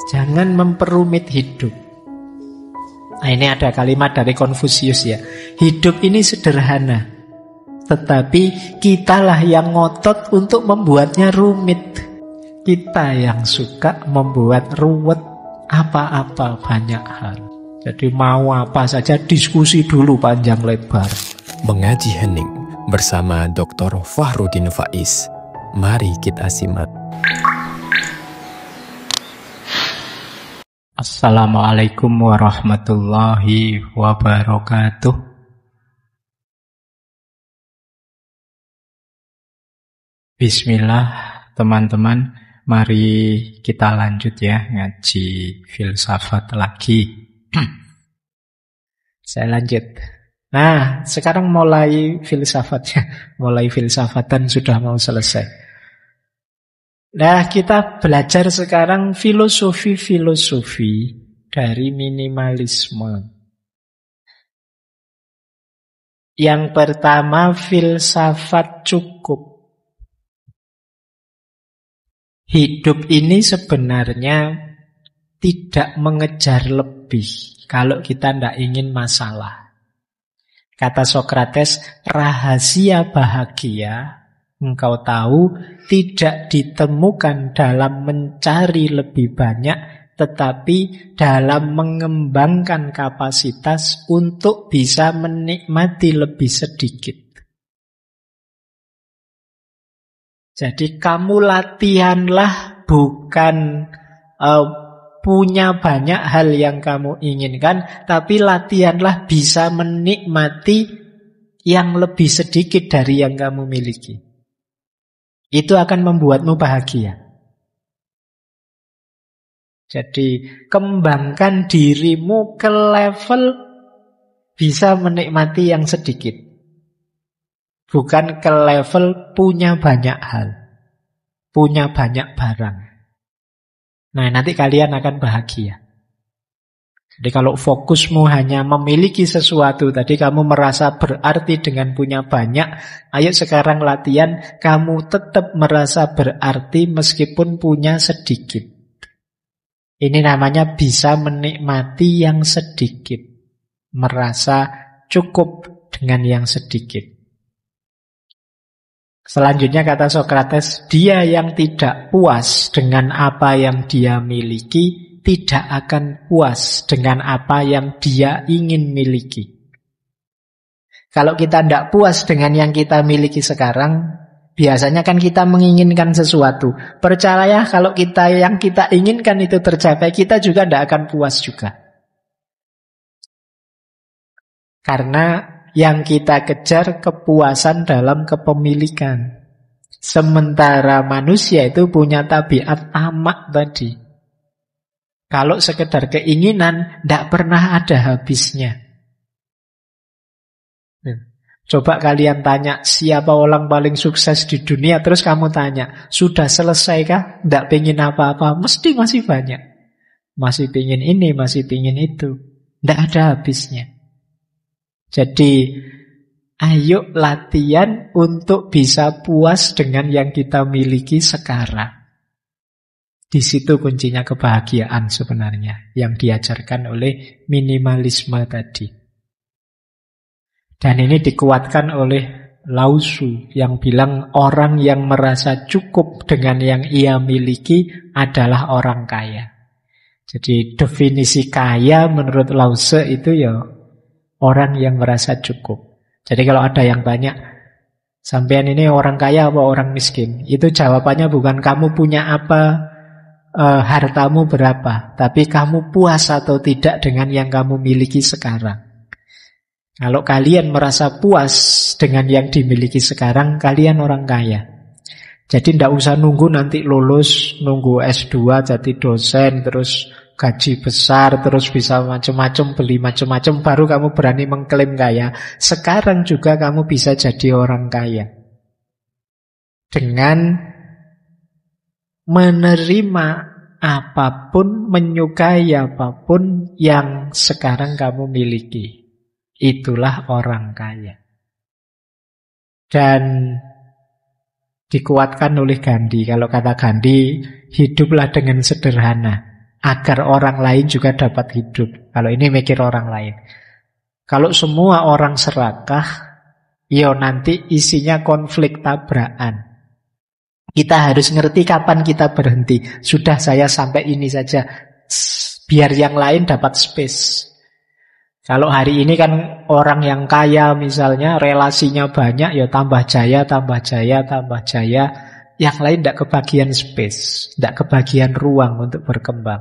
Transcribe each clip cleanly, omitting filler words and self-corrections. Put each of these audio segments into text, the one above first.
Jangan memperumit hidup. Nah, ini ada kalimat dari Konfusius ya. Hidup ini sederhana, tetapi kitalah yang ngotot untuk membuatnya rumit. Kita yang suka membuat ruwet apa-apa banyak hal. Jadi mau apa saja diskusi dulu panjang lebar. Mengaji Hening bersama Dr. Fahrudin Faiz. Mari kita simak. Assalamualaikum warahmatullahi wabarakatuh. Bismillah teman-teman, mari kita lanjut ya ngaji filsafat lagi. Saya lanjut. Nah, sekarang mulai filsafatnya, mulai filsafatan sudah mau selesai. Nah, kita belajar sekarang filosofi-filosofi dari minimalisme. Yang pertama, filsafat cukup. Hidup ini sebenarnya tidak mengejar lebih kalau kita tidak ingin masalah. Kata Sokrates, rahasia bahagia engkau tahu tidak ditemukan dalam mencari lebih banyak, tetapi dalam mengembangkan kapasitas untuk bisa menikmati lebih sedikit. Jadi kamu latihanlah bukan punya banyak hal yang kamu inginkan, tapi latihanlah bisa menikmati yang lebih sedikit dari yang kamu miliki. Itu akan membuatmu bahagia. Jadi kembangkan dirimu ke level bisa menikmati yang sedikit, bukan ke level punya banyak hal, punya banyak barang. Nah, nanti kalian akan bahagia. Jadi kalau fokusmu hanya memiliki sesuatu, tadi kamu merasa berarti dengan punya banyak, ayo sekarang latihan, kamu tetap merasa berarti meskipun punya sedikit. Ini namanya bisa menikmati yang sedikit, merasa cukup dengan yang sedikit. Selanjutnya kata Sokrates, dia yang tidak puas dengan apa yang dia miliki, tidak akan puas dengan apa yang dia ingin miliki. Kalau kita tidak puas dengan yang kita miliki sekarang, biasanya kan kita menginginkan sesuatu. Percayalah kalau yang kita inginkan itu tercapai, kita juga tidak akan puas juga. Karena yang kita kejar kepuasan dalam kepemilikan. Sementara manusia itu punya tabiat tamak tadi. Kalau sekedar keinginan, tidak pernah ada habisnya. Coba kalian tanya, siapa orang paling sukses di dunia? Terus kamu tanya, sudah selesai kah? Tidak pengen apa-apa? Mesti masih banyak. Masih pengen ini, masih pengen itu. Tidak ada habisnya. Jadi, ayo latihan untuk bisa puas dengan yang kita miliki sekarang. Di situ kuncinya kebahagiaan sebenarnya yang diajarkan oleh minimalisme tadi. Dan ini dikuatkan oleh Lao Tzu yang bilang orang yang merasa cukup dengan yang ia miliki adalah orang kaya. Jadi definisi kaya menurut Lao Tzu itu ya orang yang merasa cukup. Jadi kalau ada yang banyak, sampean ini orang kaya apa orang miskin? Itu jawabannya bukan kamu punya apa, hartamu berapa, tapi kamu puas atau tidak dengan yang kamu miliki sekarang. Kalau kalian merasa puas dengan yang dimiliki sekarang, kalian orang kaya. Jadi tidak usah nunggu nanti lulus, nunggu S2 jadi dosen, terus gaji besar, terus bisa macam-macam, beli macam-macam, baru kamu berani mengklaim kaya. Sekarang juga kamu bisa jadi orang kaya dengan menerima apapun, menyukai apapun yang sekarang kamu miliki. Itulah orang kaya. Dan dikuatkan oleh Gandhi. Kalau kata Gandhi, hiduplah dengan sederhana. agar orang lain juga dapat hidup. Kalau ini mikir orang lain. Kalau semua orang serakah, yo nanti isinya konflik tabrakan. Kita harus ngerti kapan kita berhenti. Sudah, saya sampai ini saja, biar yang lain dapat space. Kalau hari ini kan orang yang kaya misalnya, relasinya banyak, ya tambah jaya, tambah jaya, tambah jaya. Yang lain tidak kebagian space, tidak kebagian ruang untuk berkembang.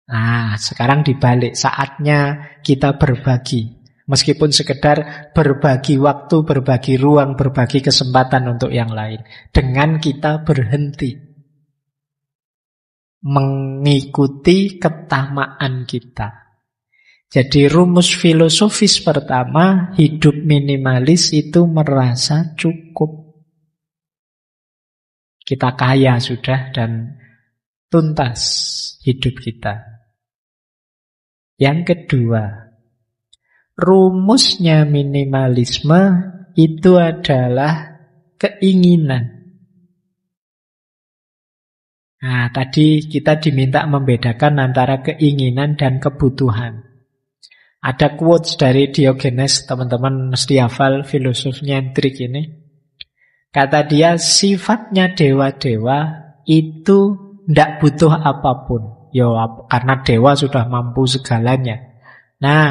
Nah, sekarang dibalik, saatnya kita berbagi. Meskipun sekedar berbagi waktu, berbagi ruang, berbagi kesempatan untuk yang lain. Dengan kita berhenti mengikuti ketamaan kita. Jadi rumus filosofis pertama, hidup minimalis itu merasa cukup. Kita kaya sudah dan tuntas hidup kita. Yang kedua, rumusnya minimalisme itu adalah keinginan. Nah, tadi kita diminta membedakan antara keinginan dan kebutuhan. Ada quotes dari Diogenes, teman-teman mesti hafal filosof nyentrik ini. Kata dia, sifatnya dewa-dewa itu tidak butuh apapun. Karena dewa sudah mampu segalanya. Nah,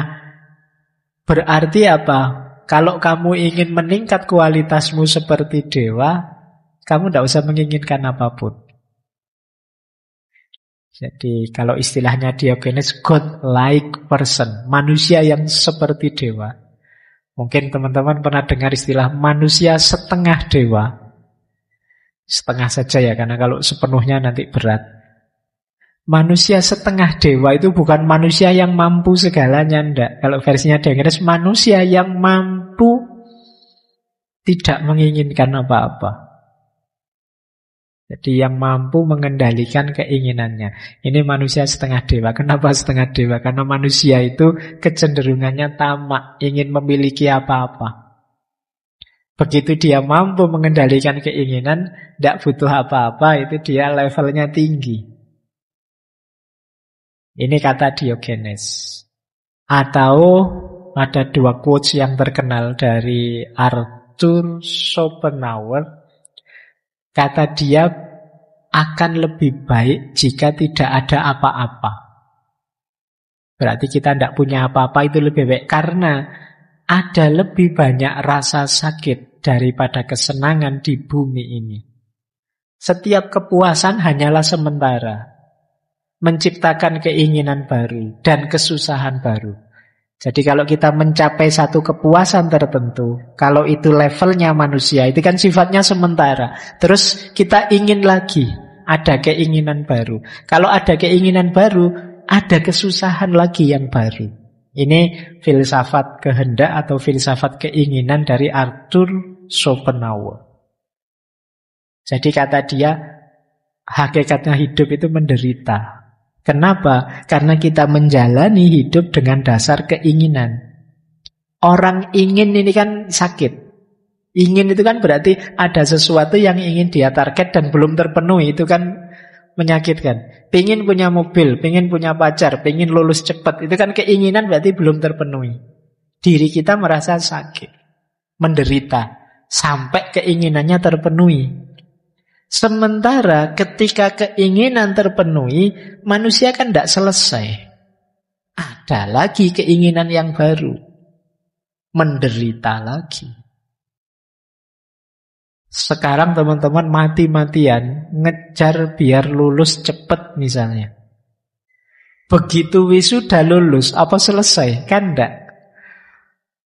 berarti apa? Kalau kamu ingin meningkat kualitasmu seperti dewa, kamu tidak usah menginginkan apapun. Jadi kalau istilahnya Diogenes, God-like person, manusia yang seperti dewa. Mungkin teman-teman pernah dengar istilah manusia setengah dewa. Setengah saja ya, karena kalau sepenuhnya nanti berat. Manusia setengah dewa itu bukan manusia yang mampu segalanya, enggak. Kalau versinya Diogenes, manusia yang mampu tidak menginginkan apa-apa. Jadi yang mampu mengendalikan keinginannya. Ini manusia setengah dewa. Kenapa setengah dewa? Karena manusia itu kecenderungannya tamak, ingin memiliki apa-apa. Begitu dia mampu mengendalikan keinginan, tidak butuh apa-apa, itu dia levelnya tinggi. Ini kata Diogenes. Atau ada dua quotes yang terkenal dari Arthur Schopenhauer. Kata dia, akan lebih baik jika tidak ada apa-apa. Berarti kita tidak punya apa-apa, itu lebih baik. Karena ada lebih banyak rasa sakit daripada kesenangan di bumi ini. Setiap kepuasan hanyalah sementara. Menciptakan keinginan baru dan kesusahan baru. Jadi kalau kita mencapai satu kepuasan tertentu, kalau itu levelnya manusia, itu kan sifatnya sementara. Terus kita ingin lagi, ada keinginan baru. Kalau ada keinginan baru, ada kesusahan lagi yang baru. Ini filsafat kehendak atau filsafat keinginan dari Arthur Schopenhauer. Jadi kata dia, hakikatnya hidup itu menderita. Kenapa? Karena kita menjalani hidup dengan dasar keinginan. Orang ingin ini kan sakit. Ingin itu kan berarti ada sesuatu yang ingin dia target dan belum terpenuhi. Itu kan menyakitkan. Pengen punya mobil, pengen punya pacar, pengen lulus cepat. Itu kan keinginan berarti belum terpenuhi. Diri kita merasa sakit, menderita, sampai keinginannya terpenuhi. Sementara ketika keinginan terpenuhi, manusia kan tidak selesai. Ada lagi keinginan yang baru. Menderita lagi. Sekarang teman-teman mati-matian ngejar biar lulus cepat misalnya. Begitu wisuda lulus, apa selesai? Kan enggak.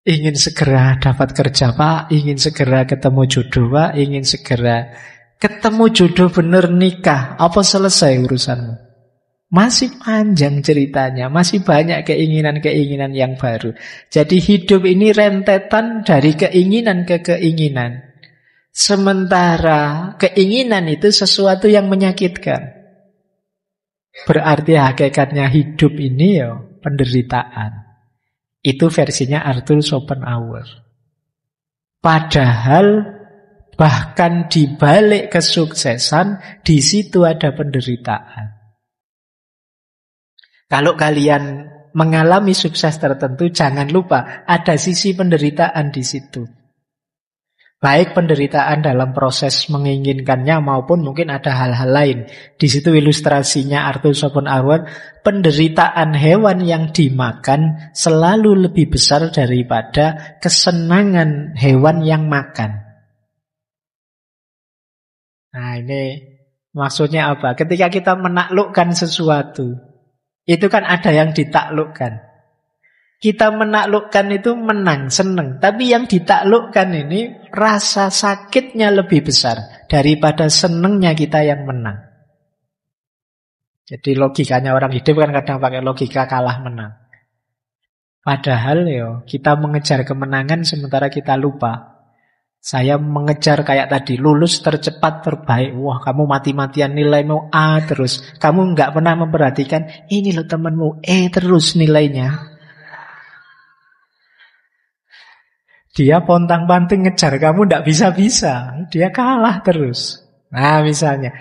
Ingin segera dapat kerja Pak, ingin segera ketemu jodoh Pak, ingin segera ketemu jodoh bener nikah. Apa selesai urusanmu? Masih panjang ceritanya, masih banyak keinginan-keinginan yang baru. Jadi hidup ini rentetan dari keinginan ke keinginan. Sementara keinginan itu sesuatu yang menyakitkan. Berarti hakikatnya hidup ini ya penderitaan. Itu versinya Arthur Schopenhauer. Padahal bahkan di balik kesuksesan, di situ ada penderitaan. Kalau kalian mengalami sukses tertentu, jangan lupa ada sisi penderitaan di situ. Baik penderitaan dalam proses menginginkannya maupun mungkin ada hal-hal lain. Di situ ilustrasinya Arthur Schopenhauer, penderitaan hewan yang dimakan selalu lebih besar daripada kesenangan hewan yang makan. Nah, ini maksudnya apa? Ketika kita menaklukkan sesuatu, itu kan ada yang ditaklukkan. Kita menaklukkan itu menang, senang. Tapi yang ditaklukkan ini rasa sakitnya lebih besar daripada senangnya kita yang menang. Jadi logikanya orang hidup kan kadang pakai logika kalah menang. Padahal kita mengejar kemenangan sementara kita lupa. Saya mengejar kayak tadi, lulus tercepat terbaik. Wah, kamu mati-matian nilaimu A terus. Kamu nggak pernah memperhatikan, ini loh temanmu E terus nilainya. Dia pontang-panting ngejar kamu ndak bisa-bisa. Dia kalah terus. Nah misalnya.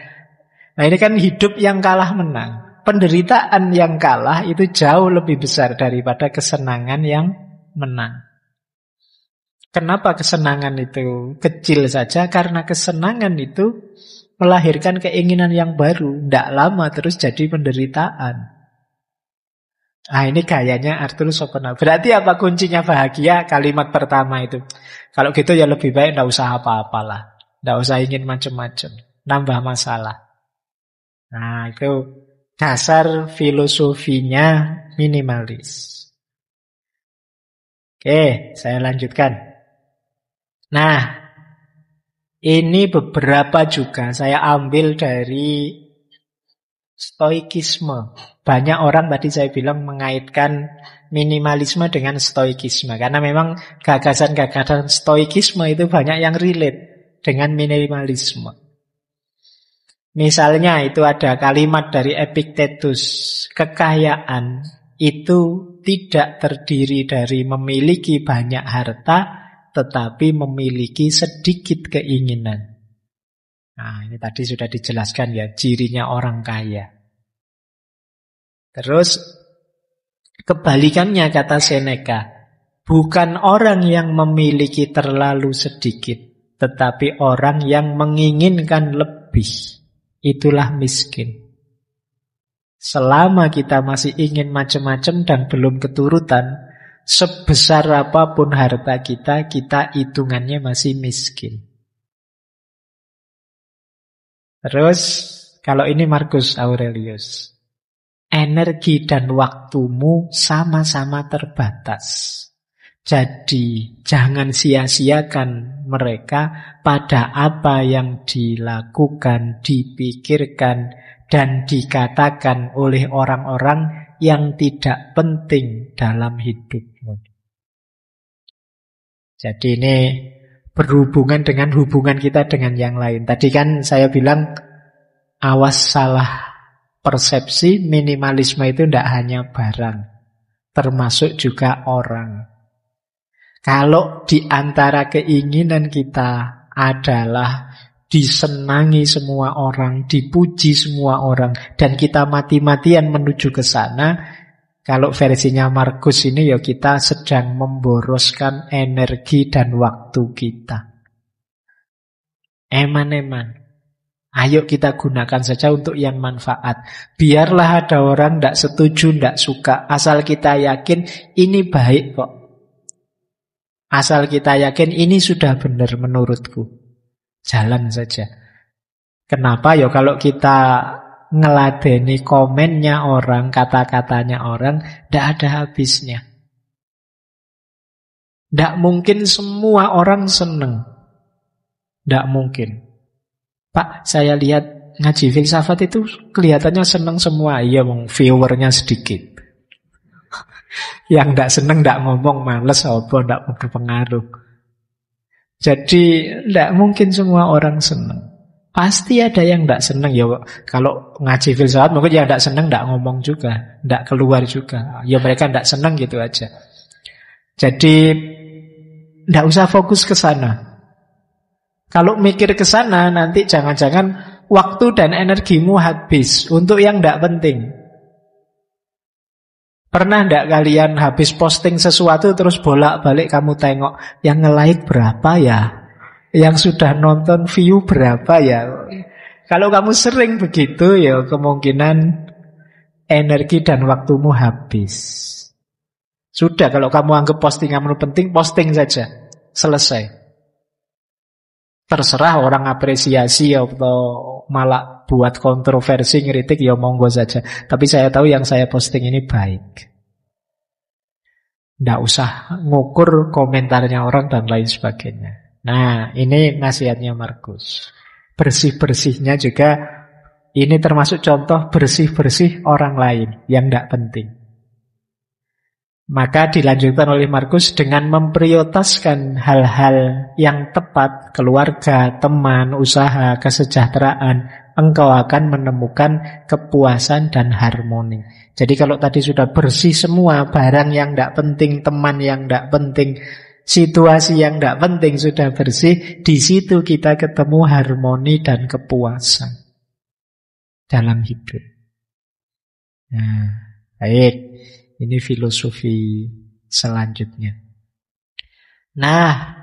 Nah ini kan hidup yang kalah menang. Penderitaan yang kalah itu jauh lebih besar daripada kesenangan yang menang. Kenapa kesenangan itu kecil saja? Karena kesenangan itu melahirkan keinginan yang baru. Ndak lama terus jadi penderitaan. Nah ini gayanya Arthur Schopenhauer. Berarti apa kuncinya bahagia? Kalimat pertama itu. Kalau gitu ya lebih baik tidak usah apa-apalah. Tidak usah ingin macam-macam. Nambah masalah. Nah itu dasar filosofinya minimalis. Oke, saya lanjutkan. Nah, ini beberapa juga saya ambil dari Stoikisme. Banyak orang tadi saya bilang mengaitkan minimalisme dengan stoikisme. Karena memang gagasan-gagasan stoikisme itu banyak yang relate dengan minimalisme. Misalnya itu ada kalimat dari Epictetus. Kekayaan itu tidak terdiri dari memiliki banyak harta, tetapi memiliki sedikit keinginan. Nah, ini tadi sudah dijelaskan ya, cirinya orang kaya. Terus, kebalikannya kata Seneca, bukan orang yang memiliki terlalu sedikit, tetapi orang yang menginginkan lebih. Itulah miskin. Selama kita masih ingin macam-macam dan belum keturutan, sebesar apapun harta kita, kita hitungannya masih miskin. Terus, kalau ini Marcus Aurelius. Energi dan waktumu sama-sama terbatas. Jadi, jangan sia-siakan mereka pada apa yang dilakukan, dipikirkan, dan dikatakan oleh orang-orang yang tidak penting dalam hidupmu. Jadi ini berhubungan dengan hubungan kita dengan yang lain. Tadi kan saya bilang awas salah persepsi, minimalisme itu tidak hanya barang, termasuk juga orang. Kalau di antara keinginan kita adalah disenangi semua orang, dipuji semua orang, dan kita mati-matian menuju ke sana, kalau versinya Marcus ini ya kita sedang memboroskan energi dan waktu kita. Eman-eman. Ayo kita gunakan saja untuk yang manfaat. Biarlah ada orang tidak setuju, tidak suka. Asal kita yakin ini baik kok. Asal kita yakin ini sudah benar menurutku. Jalan saja. Kenapa ya kalau kita ngeladeni komennya orang, kata-katanya orang, tidak ada habisnya. Tidak mungkin semua orang senang. Tidak mungkin. Pak, saya lihat ngaji filsafat itu kelihatannya senang semua. Iya, viewernya sedikit. Yang tidak senang tidak ngomong, males apa, tidak berpengaruh. Jadi tidak mungkin semua orang senang. Pasti ada yang tidak senang. Ya, kalau ngaji filsafat mungkin yang tidak senang tidak ngomong juga, tidak keluar juga. Ya mereka tidak senang gitu aja. Jadi tidak usah fokus ke sana. Kalau mikir ke sana nanti jangan-jangan waktu dan energimu habis untuk yang tidak penting. Pernah enggak kalian habis posting sesuatu terus bolak-balik kamu tengok yang nge-like berapa ya? Yang sudah nonton view berapa ya? Kalau kamu sering begitu ya kemungkinan energi dan waktumu habis. Sudah, kalau kamu anggap postinganmu penting, posting saja. Selesai. Terserah orang apresiasi atau malah buat kontroversi, ngeritik, ya monggo saja. Tapi saya tahu yang saya posting ini baik. Nggak usah ngukur komentarnya orang dan lain sebagainya. Nah, ini nasihatnya Markus. Bersih-bersihnya juga, ini termasuk contoh bersih-bersih orang lain yang nggak penting. Maka dilanjutkan oleh Markus dengan memprioritaskan hal-hal yang tepat, keluarga, teman, usaha, kesejahteraan, engkau akan menemukan kepuasan dan harmoni. Jadi kalau tadi sudah bersih semua, barang yang tidak penting, teman yang tidak penting, situasi yang tidak penting sudah bersih, di situ kita ketemu harmoni dan kepuasan dalam hidup. Nah, baik. Ini filosofi selanjutnya. Nah,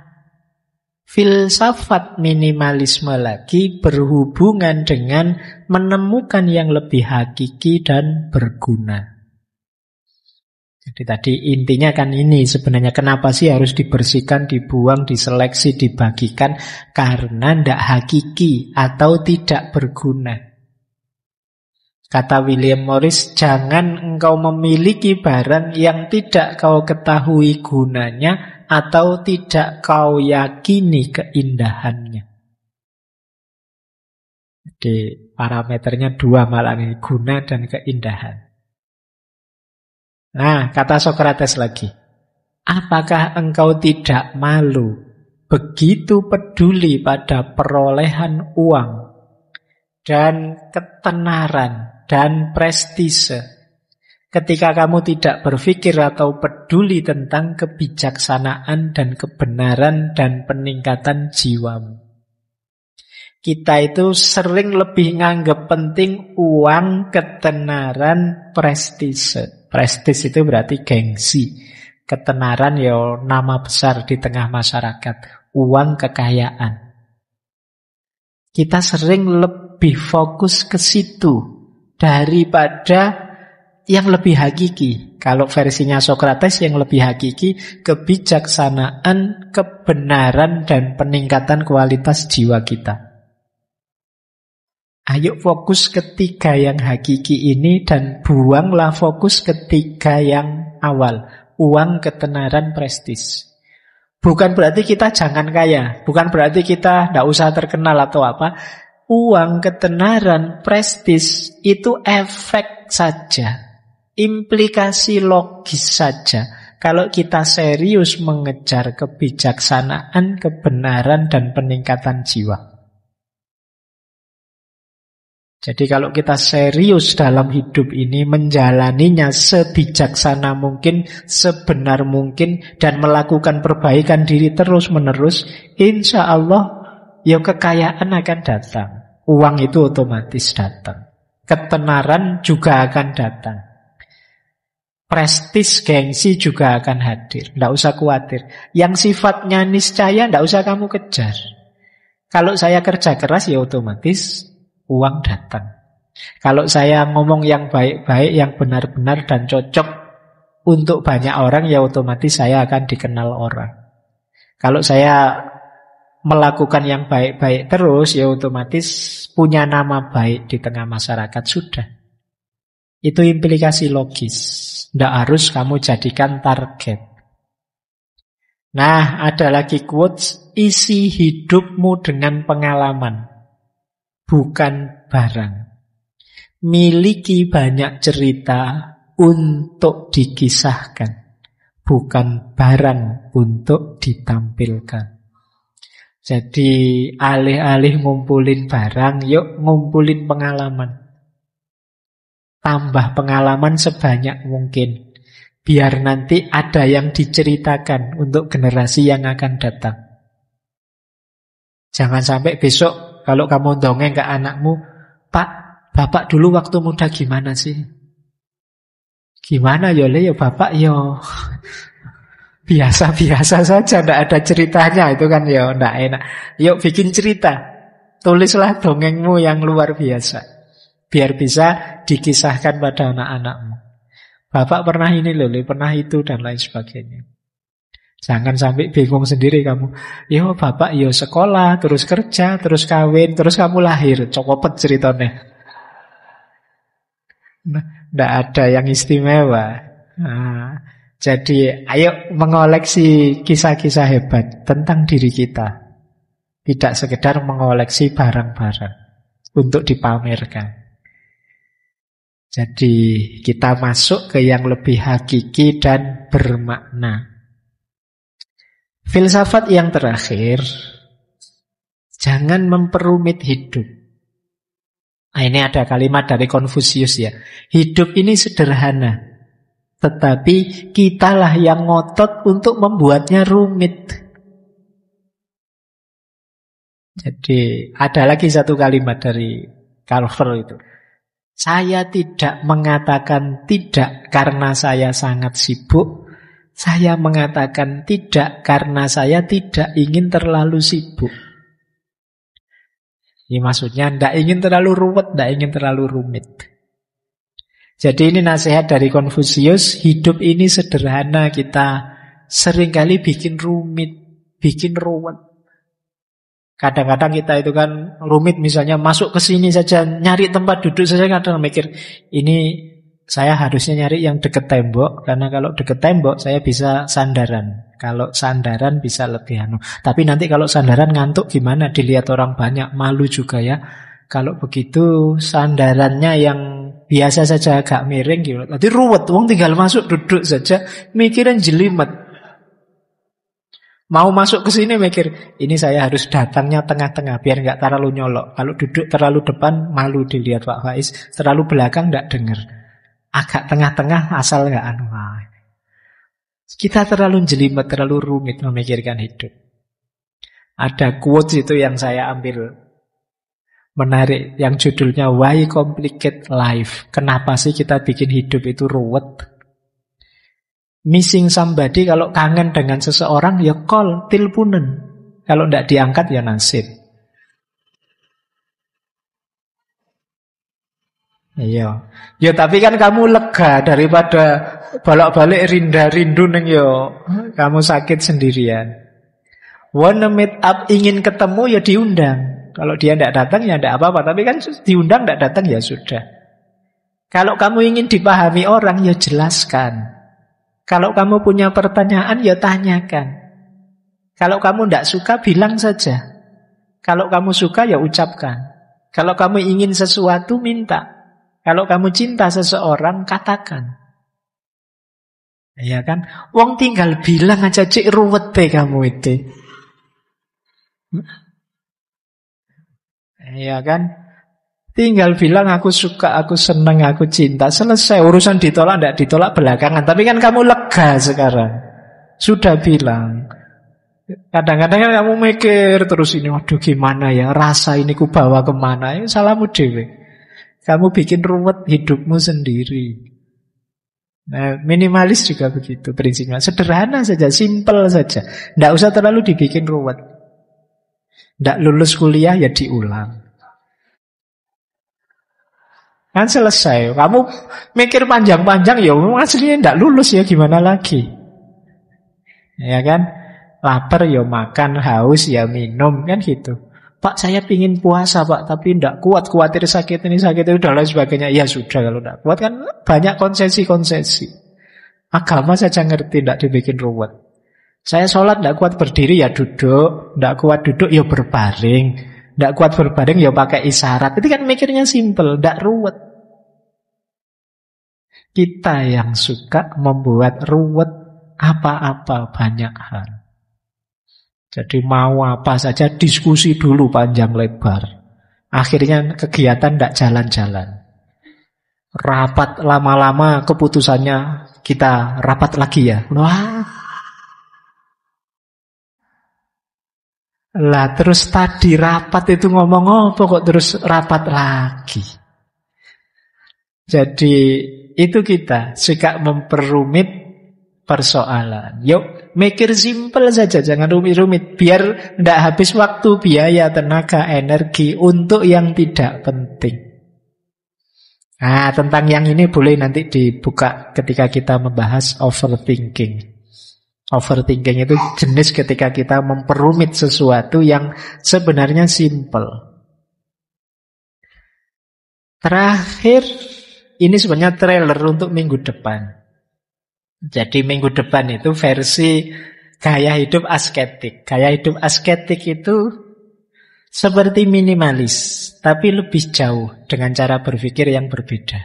filsafat minimalisme lagi berhubungan dengan menemukan yang lebih hakiki dan berguna. Jadi tadi intinya kan ini sebenarnya, kenapa sih harus dibersihkan, dibuang, diseleksi, dibagikan? Karena tidak hakiki atau tidak berguna. Kata William Morris, jangan engkau memiliki barang yang tidak kau ketahui gunanya atau tidak kau yakini keindahannya. Jadi parameternya dua malah ini, guna dan keindahan. Nah, kata Sokrates lagi, apakah engkau tidak malu begitu peduli pada perolehan uang dan ketenaran dan prestise ketika kamu tidak berpikir atau peduli tentang kebijaksanaan dan kebenaran dan peningkatan jiwamu? Kita itu sering lebih nganggap penting uang, ketenaran, prestise. Prestise itu berarti gengsi. Ketenaran ya nama besar di tengah masyarakat. Uang, kekayaan. Kita sering lebih fokus ke situ daripada yang lebih hakiki. Kalau versinya Sokrates yang lebih hakiki, kebijaksanaan, kebenaran, dan peningkatan kualitas jiwa kita. Ayo fokus ketiga yang hakiki ini dan buanglah fokus ketiga yang awal. Uang, ketenaran, prestis. Bukan berarti kita jangan kaya, bukan berarti kita tidak usah terkenal atau apa. Uang, ketenaran, prestis itu efek saja, implikasi logis saja. Kalau kita serius mengejar kebijaksanaan, kebenaran, dan peningkatan jiwa. Jadi kalau kita serius dalam hidup ini, menjalaninya sebijaksana mungkin, sebenar mungkin, dan melakukan perbaikan diri terus-menerus, insya Allah ya kekayaan akan datang. Uang itu otomatis datang. Ketenaran juga akan datang. Prestis, gengsi juga akan hadir. Tidak usah khawatir. Yang sifatnya niscaya tidak usah kamu kejar. Kalau saya kerja keras ya otomatis uang datang. Kalau saya ngomong yang baik-baik, yang benar-benar dan cocok untuk banyak orang, ya otomatis saya akan dikenal orang. Kalau saya melakukan yang baik-baik terus, ya otomatis punya nama baik di tengah masyarakat sudah. Itu implikasi logis. Tidak harus kamu jadikan target. Nah, ada lagi quotes, isi hidupmu dengan pengalaman, bukan barang. Miliki banyak cerita untuk dikisahkan, bukan barang untuk ditampilkan. Jadi alih-alih ngumpulin barang, yuk ngumpulin pengalaman. Tambah pengalaman sebanyak mungkin, biar nanti ada yang diceritakan untuk generasi yang akan datang. Jangan sampai besok kalau kamu dongeng ke anakmu, Pak, Bapak dulu waktu muda gimana sih? Gimana ya Le, ya Bapak yo biasa-biasa saja, tidak ada ceritanya. Itu kan ya tidak enak. Yuk bikin cerita, tulislah dongengmu yang luar biasa, biar bisa dikisahkan pada anak-anakmu. Bapak pernah ini loh, pernah itu, dan lain sebagainya. Jangan sampai bingung sendiri kamu. Yo Bapak yo sekolah, terus kerja, terus kawin, terus kamu lahir. Cokopet ceritanya. Nah, tidak ada yang istimewa. Nah, jadi ayo mengoleksi kisah-kisah hebat tentang diri kita. Tidak sekedar mengoleksi barang-barang untuk dipamerkan. Jadi kita masuk ke yang lebih hakiki dan bermakna. Filsafat yang terakhir, jangan memperumit hidup. Nah, ini ada kalimat dari Konfusius ya. Hidup ini sederhana, tetapi kitalah yang ngotot untuk membuatnya rumit. Jadi ada lagi satu kalimat dari Carver itu. Saya tidak mengatakan tidak karena saya sangat sibuk. Saya mengatakan tidak karena saya tidak ingin terlalu sibuk. Ini maksudnya tidak ingin terlalu ruwet, tidak ingin terlalu rumit. Jadi ini nasihat dari Konfusius. Hidup ini sederhana, kita seringkali bikin rumit, bikin ruwet. Kadang-kadang kita itu kan rumit, misalnya masuk ke sini saja, nyari tempat duduk saja, kadang mikir, ini saya harusnya nyari yang dekat tembok, karena kalau dekat tembok saya bisa sandaran. Kalau sandaran bisa lebih anu. Tapi nanti kalau sandaran ngantuk gimana? Dilihat orang banyak, malu juga ya. Kalau begitu sandarannya yang biasa saja agak miring gitu. Nanti ruwet, wong tinggal masuk duduk saja, mikirin jelimet. Mau masuk ke sini mikir, ini saya harus datangnya tengah-tengah biar nggak terlalu nyolok. Kalau duduk terlalu depan malu dilihat Pak Faiz, terlalu belakang nggak dengar. Agak tengah-tengah asal nggak anu. Kita terlalu jelimet, terlalu rumit memikirkan hidup. Ada quotes itu yang saya ambil menarik, yang judulnya Why Complicate Life? Kenapa sih kita bikin hidup itu ruwet? Missing somebody, kalau kangen dengan seseorang ya call, tilpunen. Kalau tidak diangkat ya nasib. Iya. Ya tapi kan kamu lega daripada bolak-balik rindu neng yo. Kamu sakit sendirian. Wanna meet up, ingin ketemu ya diundang. Kalau dia tidak datang ya tidak apa-apa. Tapi kan diundang tidak datang ya sudah. Kalau kamu ingin dipahami orang ya jelaskan. Kalau kamu punya pertanyaan ya tanyakan. Kalau kamu tidak suka bilang saja. Kalau kamu suka ya ucapkan. Kalau kamu ingin sesuatu minta. Kalau kamu cinta seseorang, katakan. Ya kan? Wong tinggal bilang aja, cik ruwet deh kamu itu. Ya kan? Tinggal bilang aku suka, aku senang, aku cinta. Selesai, urusan ditolak, tidak ditolak belakangan. Tapi kan kamu lega sekarang. Sudah bilang. Kadang-kadang kan kamu mikir terus ini, waduh gimana ya, rasa ini ku bawa kemana. Ya, salahmu dewe. Kamu bikin ruwet hidupmu sendiri. Nah, minimalis juga begitu prinsipnya. Sederhana saja, simple saja. Tidak usah terlalu dibikin ruwet. Tidak lulus kuliah ya diulang. Kan selesai. Kamu mikir panjang-panjang ya aslinya tidak lulus ya, gimana lagi. Ya kan? Lapar ya makan, haus ya minum, kan gitu. Pak saya pingin puasa Pak, tapi tidak kuat, khawatir sakit ini dan lain sebagainya. Ya sudah, kalau tidak kuat kan banyak konsesi-konsesi. Agama saja ngerti, tidak dibikin ruwet. Saya sholat tidak kuat berdiri ya duduk, tidak kuat duduk ya berbaring, tidak kuat berbaring ya pakai isyarat. Itu kan mikirnya simple, tidak ruwet. Kita yang suka membuat ruwet apa-apa banyak hal. Jadi mau apa saja diskusi dulu panjang lebar. Akhirnya kegiatan tidak jalan-jalan. Rapat lama-lama keputusannya kita rapat lagi ya. Wah. Lah terus tadi rapat itu ngomong apa kok terus rapat lagi. Jadi Itu kita suka memperumit persoalan. Yuk, mikir simpel saja, jangan rumit-rumit. Biar tidak habis waktu, biaya, tenaga, energi untuk yang tidak penting. Nah, tentang yang ini boleh nanti dibuka ketika kita membahas overthinking. Overthinking itu jenis ketika kita memperumit sesuatu yang sebenarnya simpel. Terakhir, ini sebenarnya trailer untuk minggu depan. Jadi minggu depan itu versi gaya hidup asketik. Gaya hidup asketik itu seperti minimalis, tapi lebih jauh dengan cara berpikir yang berbeda.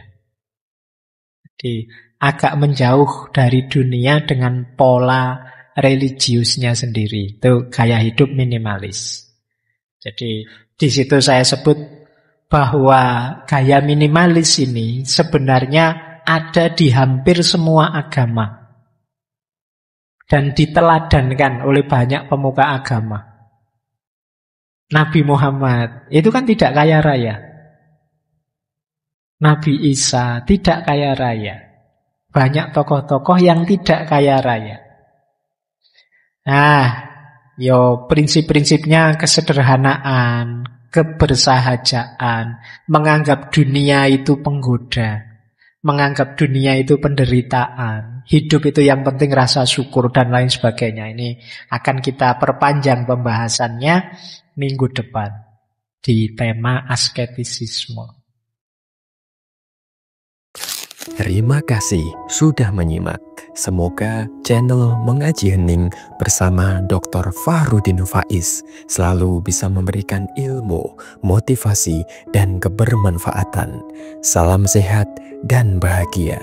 Jadi agak menjauh dari dunia dengan pola religiusnya sendiri. Itu gaya hidup minimalis. Jadi di situ saya sebut bahwa gaya minimalis ini sebenarnya ada di hampir semua agama dan diteladankan oleh banyak pemuka agama. Nabi Muhammad itu kan tidak kaya raya. Nabi Isa tidak kaya raya. Banyak tokoh-tokoh yang tidak kaya raya. Nah, prinsip-prinsipnya kesederhanaan, kebersahajaan, menganggap dunia itu penggoda, menganggap dunia itu penderitaan, hidup itu yang penting rasa syukur dan lain sebagainya. Ini akan kita perpanjang pembahasannya minggu depan di tema asketisisme. Terima kasih sudah menyimak. Semoga channel Mengaji Hening bersama Dr. Fahrudin Faiz selalu bisa memberikan ilmu, motivasi, dan kebermanfaatan. Salam sehat dan bahagia.